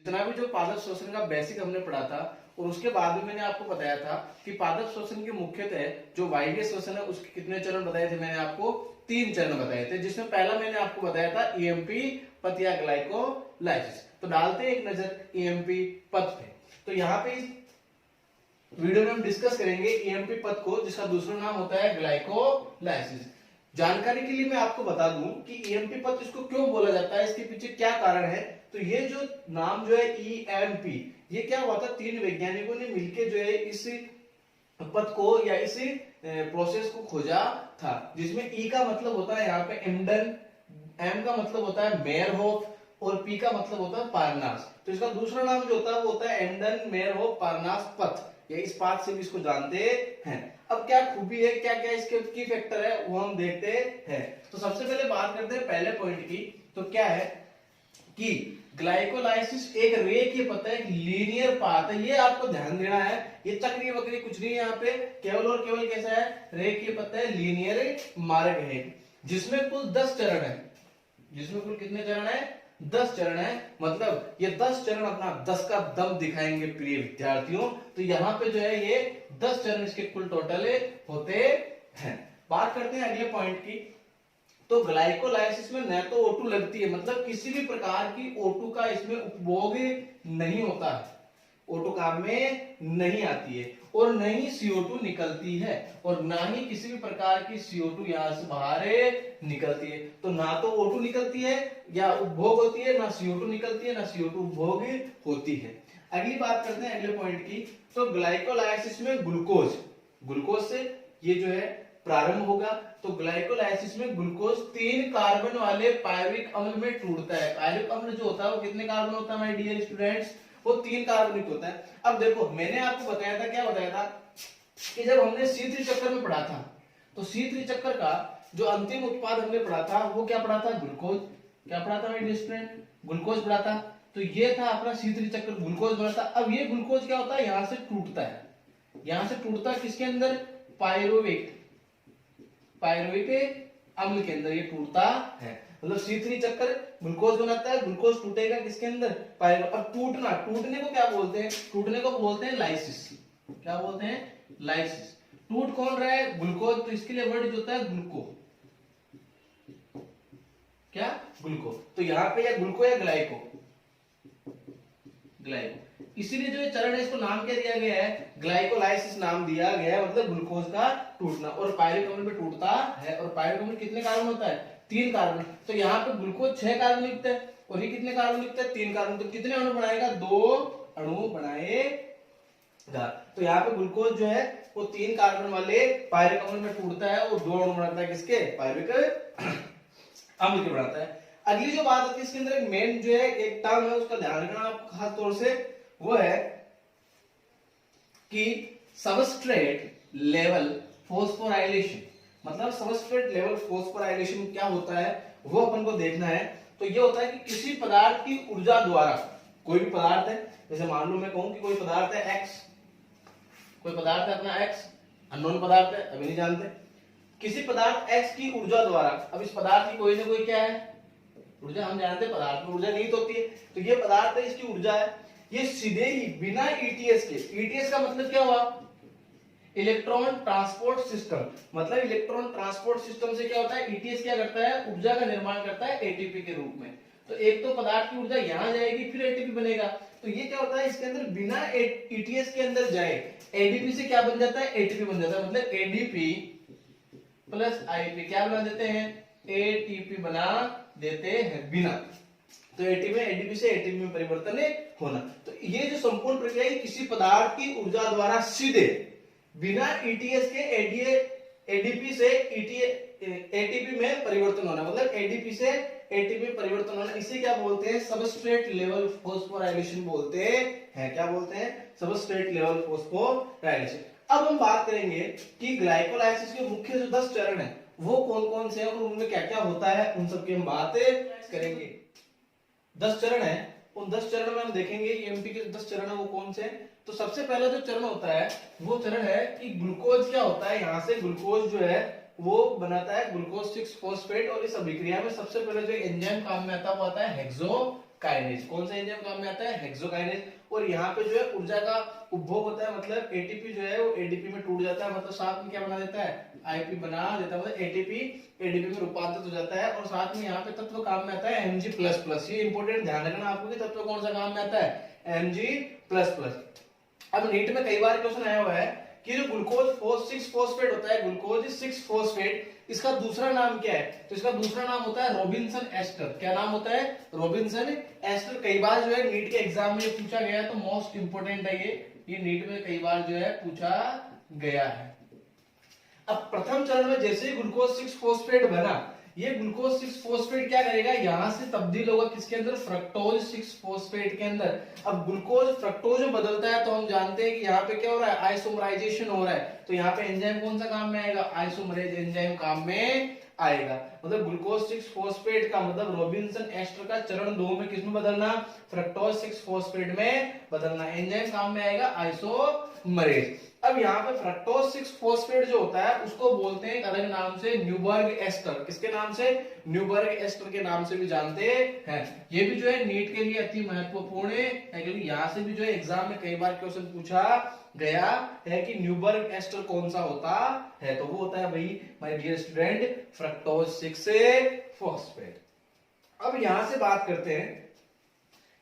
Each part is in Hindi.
जितना भी जो पादप श्वसन का बेसिक हमने पढ़ा था, और उसके बाद में मैंने आपको बताया था कि पादप श्वसन के मुख्यतः जो वायवीय श्वसन है उसके कितने चरण बताए थे। मैंने आपको 3 चरण बताए थे, जिसमें पहला मैंने आपको बताया था ईएमपी पथ या ग्लाइकोलाइसिस। तो डालते हैं एक नजर ईएमपी पथ पे। तो यहाँ पे इस वीडियो में हम डिस्कस करेंगे ईएमपी पथ को, जिसका दूसरा नाम होता है ग्लाइकोलाइसिस। जानकारी के लिए मैं आपको बता दूं कि ईएमपी पथ इसको क्यों बोला जाता है, इसके पीछे क्या कारण है। तो ये जो नाम जो है ईएमपी, ये क्या हुआ था, 3 वैज्ञानिकों ने मिलकर जो है इस पथ को या इस प्रोसेस को खोजा था, जिसमें ई का मतलब होता है यहाँ पे एम्डन, एम का मतलब होता है मेयरहोफ और पी का मतलब होता है पारनास। तो इसका दूसरा नाम जो होता है वो होता है एम्डन मेयरहोफ पारनास पथ, या इस पाथ से भी इसको जानते हैं। अब क्या खूबी है, क्या क्या इसके की फैक्टर है, वो हम देखते हैं। तो सबसे पहले बात करते हैं पहले पॉइंट की। तो क्या है कि ग्लाइकोलाइसिस एक रेखीय पथ है, एक लीनियर पाथ है। ये आपको ध्यान देना है, ये चक्रीय वक्रीय कुछ नहीं है यहाँ पे, केवल और केवल कैसा है, रेखीय पथ है, लीनियर मार्ग है, जिसमें कुल 10 चरण है। जिसमें कुल कितने चरण है, 10 चरण है। मतलब ये 10 चरण अपना 10 का दम दिखाएंगे प्रिय विद्यार्थियों। तो यहाँ पे जो है ये 10 चरण इसके कुल टोटल होते हैं। बात करते हैं अगले पॉइंट की। तो ग्लाइकोलाइसिस में न तो O2 लगती है, मतलब किसी भी प्रकार की O2 का इसमें उपभोग नहीं होता है, O2 काम में नहीं आती है, और न ही CO2 निकलती है, और ना ही किसी भी प्रकार की CO2 यहां से बाहर निकलती है। तो ना तो O2 निकलती है या उपभोग होती है, ना CO2 निकलती है, ना CO2 उपभोग होती है। अगली बात करते हैं अगले पॉइंट की। तो ग्लाइकोलाइसिस में ग्लूकोज से ये जो है प्रारंभ होगा। तो ग्लाइकोलाइसिस में ग्लूकोज 3 कार्बन वाले पायरुविक अम्ल में टूटता है। पायरुविक अम्ल जो होता है वो कितने कार्बन होता है माय डियर स्टूडेंट्स, वो 3 कार्बनिक होता है। अब देखो मैंने आपको बताया था, क्या बताया था कि जब हमने C3 चक्कर में पढ़ा था, तो C3 चक्कर का जो अंतिम उत्पाद हमने पढ़ा था वो क्या पढ़ा था, ग्लूकोज। क्या पढ़ा था माय डियर स्टूडेंट, ग्लूकोज पढ़ा था। तो ये था अपना C3 चक्कर, ग्लूकोज बना था। अब ये ग्लूकोज क्या होता है, यहां से टूटता है, यहां से टूटता है किसके अंदर, पायरुविक अम्ल के अंदर ये टूटता है। मतलब C3 चक्कर ग्लूकोज बनाता है, ग्लूकोज टूटेगा किसके अंदर, पायरुविक। अब टूटने को क्या बोलते हैं, टूटने को बोलते हैं लाइसिस। क्या बोलते हैं, लाइसिस। टूट कौन रहा है, ग्लूकोज। तो इसके लिए वर्ड जो होता है ग्लूको, क्या, ग्लूको। तो यहाँ पे या ग्लूको या ग्लाइको, इसीलिए जो ये चरण है इसको नाम क्या दिया गया है, ग्लाइकोलाइसिस नाम दिया गया है। मतलब ग्लूकोज का टूटना, और पायरुविक अम्ल पे टूटता है। और पायरुविक अम्ल कितने कार्बन होता है, 3 कार्बन। तो यहाँ पे ग्लूकोज 6 कार्बन युक्त है, और ये कितने कार्बन युक्त है, 3 कार्बन। तो कितने अणु बनाएगा, 2 अणु बनाएगा। तो यहाँ पे ग्लूकोज जो है वो 3 कार्बन वाले पायरुविक अम्ल में टूटता है, और 2 अणु बनाता है किसके, पायरुविक अम्ल के बनाता है। अगली जो बात आती है इसके अंदर एक मेन जो है एक टर्म है, उसका ध्यान रखना आपको खास तौर से, वो है कि सबस्ट्रेट लेवल फॉस्फोराइलेशन। मतलब सबस्ट्रेट लेवल फॉस्फोराइलेशन क्या होता है वो अपन को देखना है। तो ये होता है कि किसी पदार्थ की ऊर्जा द्वारा, कोई भी पदार्थ है, जैसे मान लो मैं कहूं कि कोई पदार्थ है X, कोई पदार्थ है अपना X, अननोन पदार्थ है, अभी नहीं जानते। किसी पदार्थ X की ऊर्जा द्वारा, अब इस पदार्थ की कोई ना कोई क्या है, ऊर्जा। हम जानते हैं पदार्थ में ऊर्जा निहित होती है। तो ये पदार्थ है, इसकी ऊर्जा है, ये सीधे ही बिना ईटीएस के, ईटीएस का मतलब क्या हुआ, इलेक्ट्रॉन ट्रांसपोर्ट सिस्टम। मतलब इलेक्ट्रॉन ट्रांसपोर्ट सिस्टम से क्या होता है, ईटीएस क्या करता है, ऊर्जा का निर्माण करता है एटीपी के रूप में। तो एक तो पदार्थ की ऊर्जा यहां जाएगी, फिर एटीपी बनेगा। तो ये क्या होता है, इसके अंदर बिना ईटीएस के अंदर जाए एडीपी से क्या बन जाता है, एटीपी बन जाता है। मतलब एडीपी प्लस आईपी क्या बना देते हैं, एटीपी बना देते हैं बिना। तो एटीपी में, एडीपी से एटीपी में परिवर्तन होना। तो ये जो संपूर्ण प्रक्रिया है किसी पदार्थ की ऊर्जा द्वारा सीधे बिना ईटीएस के एडीपी से एटीपी में परिवर्तन होना। मतलब एडीपी से एटीपी में परिवर्तन होना, इसे क्या बोलते हैं, सबस्ट्रेट लेवल फॉस्फोराइलेशन बोलते हैं। क्या बोलते हैं, सबस्ट्रेट लेवल फॉस्फोराइलेशन। अब हम बात करेंगे कि ग्लाइकोलाइसिस के मुख्य जो 10 चरण है वो कौन कौन से हैं और उनमें क्या क्या होता है, उन सब की हम बात करेंगे। 10 चरण है, उन 10 चरण में हम देखेंगे ईएमपी के 10 चरण है वो कौन से हैं। तो सबसे पहला जो चरण होता है वो चरण है कि ग्लूकोज क्या होता है, यहां से ग्लूकोज जो है वो बनाता है ग्लूकोज 6 फॉस्फेट। और इस अभिक्रिया में सबसे पहले जो एंजाइम काम में आता है वो आता है हेक्सो काइनेज। कौन सा एंजाइम काम में आता है? हेक्सोकाइनेज। और यहाँ पे जो है ऊर्जा का उपभोग होता है, मतलब एटीपी जो है वो एडीपी में टूट जाता है, मतलब साथ में क्या बना देता है? आईपी बना देता है, मतलब एटीपी एडीपी में रूपांतरित हो जाता है। और साथ में यहाँ पे तत्व काम में आता है Mg++। ये इंपॉर्टेंट ध्यान रखना आपको कि तत्व कौन सा काम में आता है? Mg++। अब नीट में कई बार क्वेश्चन आया हुआ है कि जो ग्लूकोज 6 फॉस्फेट होता है, ग्लूकोज 6 फॉस्फेट, इसका दूसरा नाम क्या है? तो इसका दूसरा नाम होता है रॉबिन्सन एस्टर। क्या नाम होता है? Robinson ester. कई बार जो है नीट के एग्जाम में पूछा गया है, तो मोस्ट इंपोर्टेंट है ये नीट में कई बार जो है पूछा गया है। अब प्रथम चरण में जैसे ही ग्लूकोज 6 फॉस्फेट बना, ये ग्लूकोज 6 फॉस्फेट क्या करेगा? यहां से तब्दील होगा किसके अंदर? फ्रक्टोज 6 फॉस्फेट के अंदर। अब ग्लूकोज फ्रक्टोज में बदलता है तो हम जानते हैं कि यहाँ पे क्या हो रहा है? आइसोमराइजेशन हो रहा है। तो यहाँ पे एंजाइम कौन सा काम में आएगा? आइसोमरेज एंजाइम काम में आएगा। मतलब ग्लूकोज 6 फॉस्फेट का मतलब रॉबिन्सन एस्टर का चरण 2 में किसमें बदलना? फ्रक्टोज 6 फॉस्फेट में बदलना। एंजाइम काम में आएगा आइसोमरेज। अब यहाँ पे फ्रक्टोज 6 फॉस्फेट जो होता है उसको बोलते हैं एक अलग नाम से न्यूबर्ग एस्टर। किसके नाम से? न्यूबर्ग एस्टर के नाम से भी जानते हैं। ये भी जो है नीट के लिए अति महत्वपूर्ण है, क्योंकि यहाँ से भी जो है एग्जाम में कई बार क्वेश्चन पूछा गया है कि न्यूबर्ग एस्टर कौन सा होता है? तो वो होता है भाई my dear student fructose 6 phosphate. अब यहां से बात करते हैं,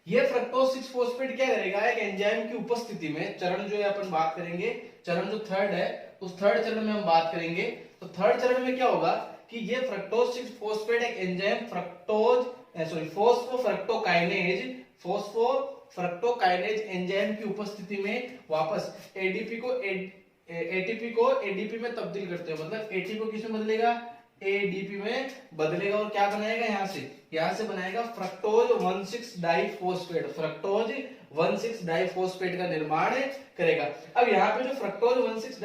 ये फ्रक्टोज 6 फॉस्फेट क्या करेगा? एक एंजाइम की उपस्थिति में, चरण जो है अपन बात करेंगे, चरण जो थर्ड है उस थर्ड चरण में हम बात करेंगे। तो थर्ड चरण में क्या होगा कि ये फ्रक्टोज 6 फॉस्फेट एक एंजाइम फोस्फोफ्रक्टोकाइनेज एंजाइम की उपस्थिति में वापस एटीपी को एडीपी में तब्दील करते हैं। मतलब एटीपी को किसमें बदलेगा? एडीपी में बदलेगा। और क्या बनाएगा? यहाँ से बनाएगा फ्रक्टोज 1,6 डाइफॉस्फेट। फ्रक्टोज 1,6 डाइफॉस्फेट का निर्माण करेगा। अब यहाँ पे जो फ्रक्टोज 1,6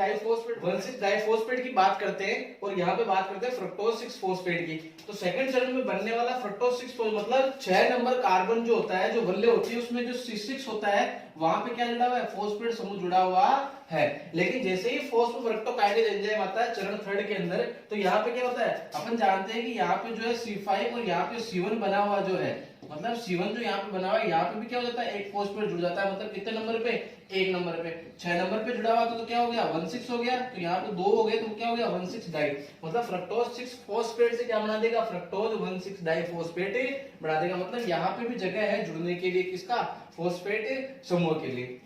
डाइफॉस्फेट की बात करते हैं और यहाँ पे बात करते हैं फ्रक्टोज 6 फॉस्फेट की। तो सेकंड चरण में बनने वाला फ्रक्टोज 6 मतलब 6 नंबर कार्बन जो होता है, जो वल्य होती है, उसमें जो C6 होता है वहां पे क्या जुड़ा हुआ है? फॉस्फेट समूह जुड़ा हुआ है। लेकिन जैसे ही फोस्फोफ्रक्टोकाइनेज एंजाइम आता है चरण थर्ड के अंदर, तो यहाँ पे क्या होता है? अपन जानते हैं कि यहाँ पे जो है C5 और यहाँ पे C1 बना हुआ जो है, मतलब C1 जो यहाँ पे बना हुआ है, यहाँ पे भी क्या हो जाता है? एक फॉस्फेट जुड़ जाता है। मतलब कितने नंबर पे? 1 नंबर पे। 6 नंबर पे जुड़ा हुआ तो क्या हो गया? 1,6 हो गया। तो यहाँ पे 2 हो गए तो क्या हो गया? 1,6 डाई। मतलब फ्रक्टोज 6 फॉस्फेट से क्या बना देगा? फ्रक्टोज 1,6 डाइफॉस्फेट बना देगा। मतलब यहाँ पे भी जगह है जुड़ने के लिए, किसका? फॉस्फेट समूह के लिए।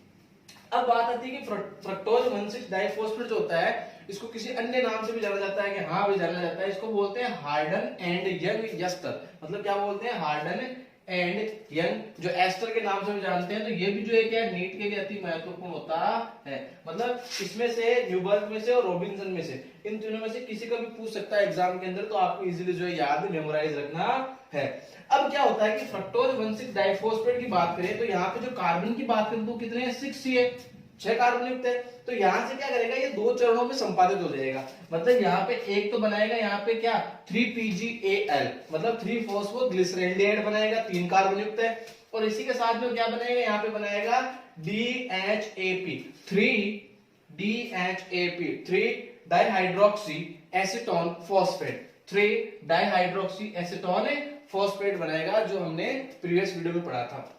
अब बात आती है कि फ्रक्टोज 1,6 डाइफॉस्फेट जो होता है इसको किसी अन्य नाम से भी जाना जाता है कि हाँ भी जाना जाता है, इसको बोलते हैं हार्डन एंड यंग एस्टर। मतलब क्या बोलते हैं? हार्डन एंड यंग, जो एस्टर के नाम से भी जानते हैं। तो ये भी जो है क्या नीट के लिए अति महत्वपूर्ण होता है। मतलब इसमें से न्यूबर्ग में से और रॉबिन्सन में से, इन तीनों में से किसी का भी पूछ सकता है एग्जाम के अंदर, तो आपको इजीली जो है याद मेमोराइज रखना है। अब क्या होता है कि फ्रक्टोज 1,6 डाइफॉस्फेट की बात करें तो यहाँ पे जो कार्बन की बात करें तो कितने हैं? 6 ही है, 6 कार्बन युक्त है। तो यहां से क्या करेगा? ये 2 चरणों में संपादित हो जाएगा। मतलब यहाँ पे एक तो बनाएगा यहाँ पे क्या? 3PgAl, मतलब 3 फॉस्फोग्लिसरेल्डिहाइड बनाएगा, 3 कार्बन युक्त है। और इसी के साथ में क्या बनाएगा? यहाँ पे बनाएगा DHAP, 3 dihydroxy acetone phosphate, 3 dihydroxy acetone phosphate बनाएगा, जो हमने प्रीवियस वीडियो में पढ़ा था।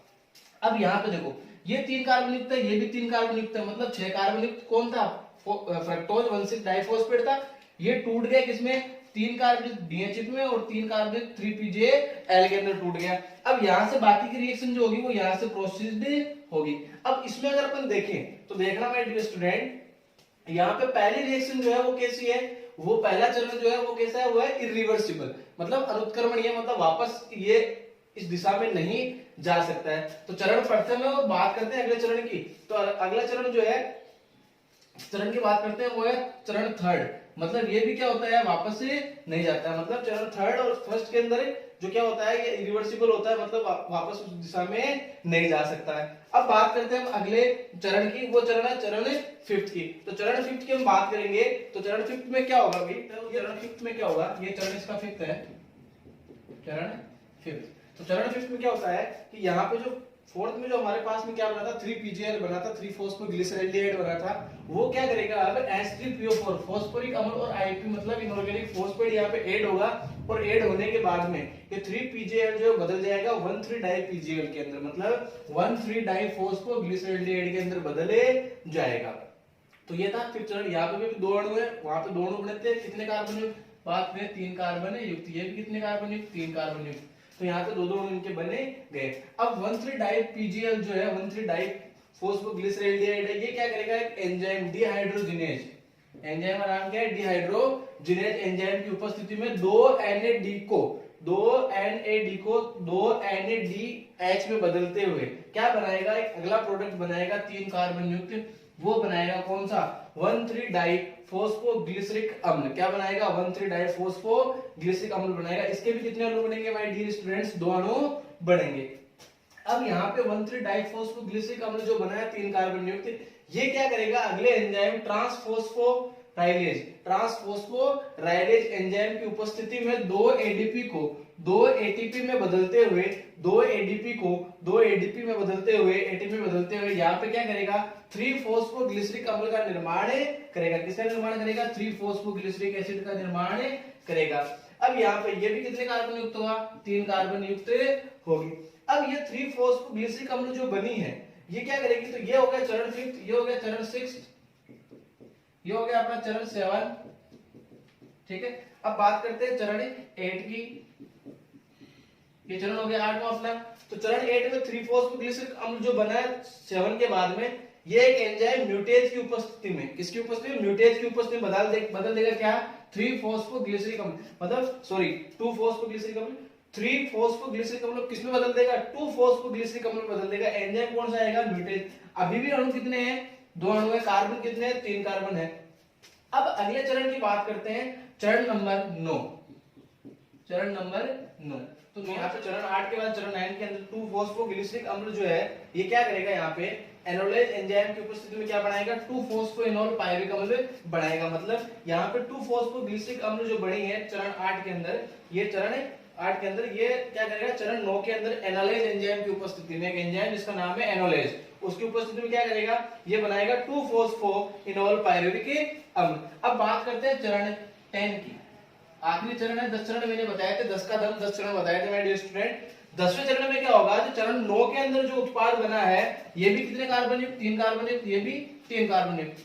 अब यहाँ पे देखो, ये 3 कार्बन युक्त है, ये भी 3 कार्बन युक्त है, मतलब 6 कार्बन युक्त कौन था? फ्रक्टोज 1,6 डाइफॉस्फेट था। ये टूट गया किसमें? 3 कार्बन DHAP में और 3 कार्बन 3PgAl के अंदर टूट गया। अब यहाँ से बाकी की रिएक्शन जो होगी वो यहाँ से प्रोसीड होगी। अब इसमें अगर अपन देखें तो देखना माय डियर स्टूडेंट, यहाँ पे पहली रिएक्शन जो है वो कैसी है? वो पहला चरण जो है वो कैसा है? वो है इरिवर्सिबल, मतलब अनुत्क्रमणीय, मतलब वापस ये इस दिशा में नहीं जा सकता है। तो चरण प्रथम है और बात करते हैं अगले चरण की। तो अगला चरण जो है, चरण की बात करते हैं वो है चरण थर्ड। मतलब ये भी क्या होता है? वापस से नहीं जाता है। मतलब चरण थर्ड और फर्स्ट के अंदर जो क्या होता है? ये इरिवर्सिबल होता है, मतलब वापस उस दिशा में नहीं जा सकता है। अब बात करते हैं हम अगले चरण की, वो चरण है चरण फिफ्थ की। तो चरण फिफ्थ की हम बात करेंगे तो चरण फिफ्थ में क्या होगा भाई? तो चरण फिफ्थ में क्या होगा? ये चरण इसका फिफ्थ है, चरण फिफ्थ। तो चरण फिफ्थ में क्या होता है कि यहाँ पे जो फोर्थ में जो हमारे पास में क्या बना था? 3PgAl बना था, 3 फॉस्फोग्लिसरेल्डिहाइड बना था। वो क्या करेगा? अब H3PO4 फॉस्फोरिक अम्ल और IP मतलब इनऑर्गेनिक फॉस्फेट यहाँ पे ऐड होगा और ऐड होने के बाद में ये 3PGL जो बदल जाएगा 1,3 डाई-PGL के अंदर, मतलब 1,3 डाई-फॉस्फोग्लिसरॉल्डिहाइड के अंदर बदले जाएगा। तो ये था फिर चरण। यहाँ पे भी 2 अणु है, वहां पे 2 अणु बने थे, कितने कार्बन युक्त, बात में 3 कार्बन युक्त, ये भी कितने कार्बन युक्त, 3 कार्बन युक्त, तो यहाँ पे 2 अणु इनके बने गए। अब 1,3 डाई-PGL जो है 1,3 डाई-फॉस्फोग्लिसरॉल्डिहाइड है, ये क्या करेगा, एक एंजाइम डीहाइड्रोजिनेज, एंजाइम का नाम क्या है, डीहाइड्रोजिनेज एंजाइम की उपस्थिति में 2 NAD को 2 NADH में बदलते हुए क्या बनाएगा, एक अगला प्रोडक्ट बनाएगा 3 कार्बन युक्त, वो बनाएगा कौन सा, 1,3 डाई-फॉस्फोग्लिसरिक अम्ल। क्या बनाएगा, 1,3 डाई-फॉस्फोग्लिसरिक अम्ल बनाएगा। इसके भी कितने अणु बनेंगे भाई डियर स्टूडेंट्स, 2 अणु बनेंगे। अब यहाँ पे 1,3 डाई-फॉस्फोग्लिसरिक अम्ल जो बना है 3 कार्बन युक्त, ये क्या करेगा, अगले एंजाइम ट्रांसफॉस्फोराइलेज एंजाइम की उपस्थिति में 2 ADP को 2 ATP में बदलते हुए 2 ADP को 2 ADP में बदलते हुए ATP में बदलते हुए यहाँ पे क्या करेगा, 3-फॉस्फोग्लिसरिक अम्ल का निर्माण करेगा। किसका निर्माण करेगा, 3-फॉस्फोग्लिसरिक एसिड का निर्माण करेगा। अब यहाँ पे ये भी कितने कार्बन युक्त होगा, 3 कार्बन युक्त होगी। अब ये 3-फॉस्फोग्लिसरिक अम्ल जो बनी है ये क्या करेगी, तो ये हो गया चरण 5, ये हो गया चरण 6, ये हो गया अपना चरण 7, ठीक है। अब बात करते हैं चरण 8 की, ये चरण हो गया 8वां अपना। तो चरण 8 में 3-फॉस्फोग्लिसरिक अम्ल जो बना है 7 के बाद में, ये एक एंजाइम म्यूटेज की उपस्थिति में, किसकी उपस्थिति में, म्यूटेज की उपस्थिति में बदल देगा क्या, 3-फॉस्फोग्लिसरिक अम्ल, मतलब सॉरी 2-फॉस्फोग्लिसरिक अम्ल, 3-फॉस्फोग्लिसरिक अम्ल किसमें बदल देगा, 2-फॉस्फोग्लिसरिक अम्ल बदल देगा। एंजाइम कौन सा आएगा, म्यूटेज। अभी भी अणु कितने हैं, 2 अणु है, कार्बन कितने हैं, 3 कार्बन है। अब अगले चरण की बात करते हैं, चरण नंबर 9, चरण नंबर 9। तो यहाँ पे चरण 8 के बाद चरण 9 के अंदर 2-फॉस्फोग्लिसरिक अम्ल जो है ये क्या करेगा, यहाँ पे एनोलेज एंजाइम की उपस्थिति में क्या बनाएगा, 2-फॉस्फोइनोल पायरुविक अम्ल बनाएगा। मतलब यहाँ पे 2-फॉस्फोग्लिसरिक अम्ल जो बनी है चरण 8 के अंदर, ये चरण 8 के अंदर ये क्या करेगा, चरण 9 के अंदर एनालाइज एंजाइम की उपस्थिति में, एक एंजाइम जिसका नाम है एनोलेज, उसकी उपस्थिति में क्या करेगा, ये बनाएगा 2-फॉस्फोइनोल पायरुविक अम्ल। अब बात करते हैं चरण 10 की, आखिरी चरण है। 10 चरण मैंने बताया थे, 10 का धर्म 10 चरण बताए थे मेरे डियर स्टूडेंट। 10वें चरण में क्या होगा, जो चरण 9 के अंदर जो उत्पाद बना है ये भी कितने कार्बन युक्त, 3 कार्बन युक्त, ये भी 3 कार्बन युक्त।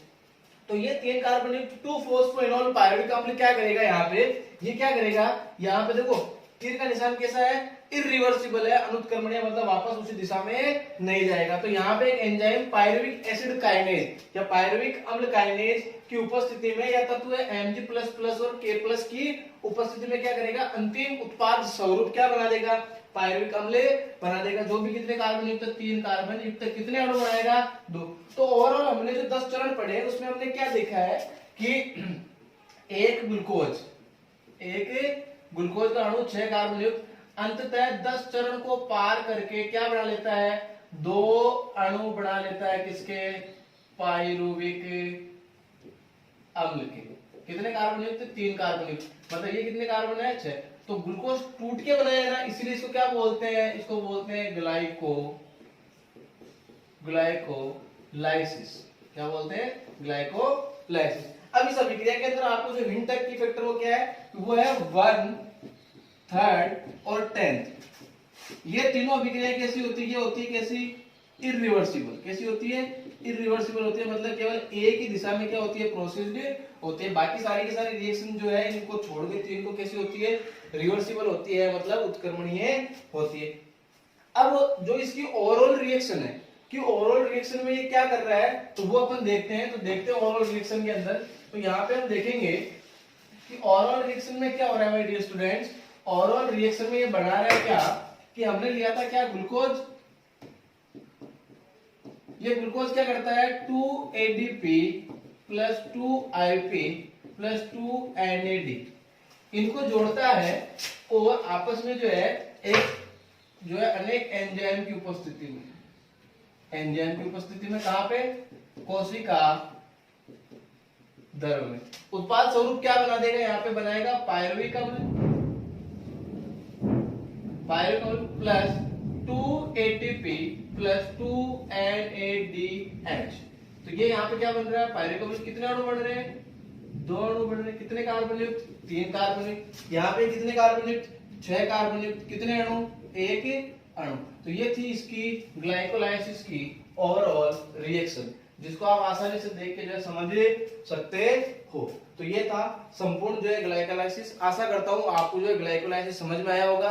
तो ये 3 कार्बन युक्त 2-फॉस्फोइनोल पायरुविक अम्ल क्या करेगा, यहाँ पे ये क्या करेगा, यहाँ पे देखो तीर का निशान कैसा है, इरिवर्सिबल है, अनुत्क्रमणीय, मतलब वापस उसी दिशा में नहीं जाएगा। तो यहाँ पे एक एंजाइम पायरुविक एसिड काइनेज या पायरुविक अम्ल काइनेज की उपस्थिति में या तत्व Mg++ और K+ की उपस्थिति में क्या करेगा, अंतिम उत्पाद स्वरूप क्या बना देगा, पायरुविक अम्ल बना देगा, जो भी कितने कार्बन युक्त, 3 कार्बन युक्त, कितने अणु बनाएगा, 2। तो ओवरऑल हमने जो 10 चरण पढ़े हैं उसमें हमने क्या देखा है कि एक ग्लूकोज का अणु 6 कार्बन युक्त अंततः 10 चरण को पार करके क्या बना लेता है, 2 अणु बना लेता है, किसके, पायरुविक अम्ल के। कितने कार्बन युक्त, 3 कार्बन युक्त, मतलब ये कितने कार्बन है, 6। तो ग्लूकोज टूट के बनाया है ना, इसीलिए इसको क्या बोलते हैं, इसको बोलते हैं ग्लाइकोलाइसिस। क्या बोलते हैं, ग्लाइकोलाइसिस। अब इस अभिक्रिया के अंदर आपको जो हिंट की फैक्टर वो क्या है, वो है 1, 3rd और 10th। ये तीनों अभिक्रिया कैसी होती है, ये होती है कैसी, इरिवर्सिबल। कैसी होती है, इरिवर्सिबल होती है, मतलब केवल एक ही दिशा में क्या होती है, प्रोसेस्ड होती है। बाकी सारी की सारी रिएक्शन जो है इनको छोड़ के तीन को कैसी होती है, रिवर्सिबल होती है, मतलब उत्क्रमणीय होती है। अब जो इसकी ओवरऑल रिएक्शन है कि ओवरऑल रिएक्शन में ये क्या कर रहा है, तो वो अपन देखते हैं। तो देखते हैं ओवरऑल रिएक्शन के अंदर, तो यहाँ पे हम देखेंगे कि ओवरऑल रिएक्शन में क्या हो रहा है my dear students. Overall reaction में ये बना रहा है क्या, कि हमने लिया था क्या, ग्लूकोज। ये ग्लूकोज क्या करता है, 2ADP + 2IP + 2NAD इनको जोड़ता है और आपस में जो है एक जो है अनेक एंजाइम की उपस्थिति में, कहां पे, कोशिका द्रव में उत्पाद स्वरूप क्या बना देगा, यहाँ पे बनाएगा पायरुविक अम्ल प्लस 2ATP + 2NADH। तो ये यहाँ पे क्या बन रहा है, पायरुविक अम्ल कितने अणु बन रहे हैं, 2 अणु बने, कितने कार्बन युक्त, 3 कार्बन युक्त। यहाँ पे कितने कार्बन युक्त, 6 कार्बन युक्त, कितने अणु, 1 अणु। तो ये थी इसकी ग्लाइकोलाइसिस की ओवरऑल रिएक्शन, जिसको आप आसानी से देख के जो है समझ सकते हो। तो ये था संपूर्ण जो है ग्लाइकोलाइसिस। आशा करता हूँ आपको जो है ग्लाइकोलाइसिस समझ में आया होगा।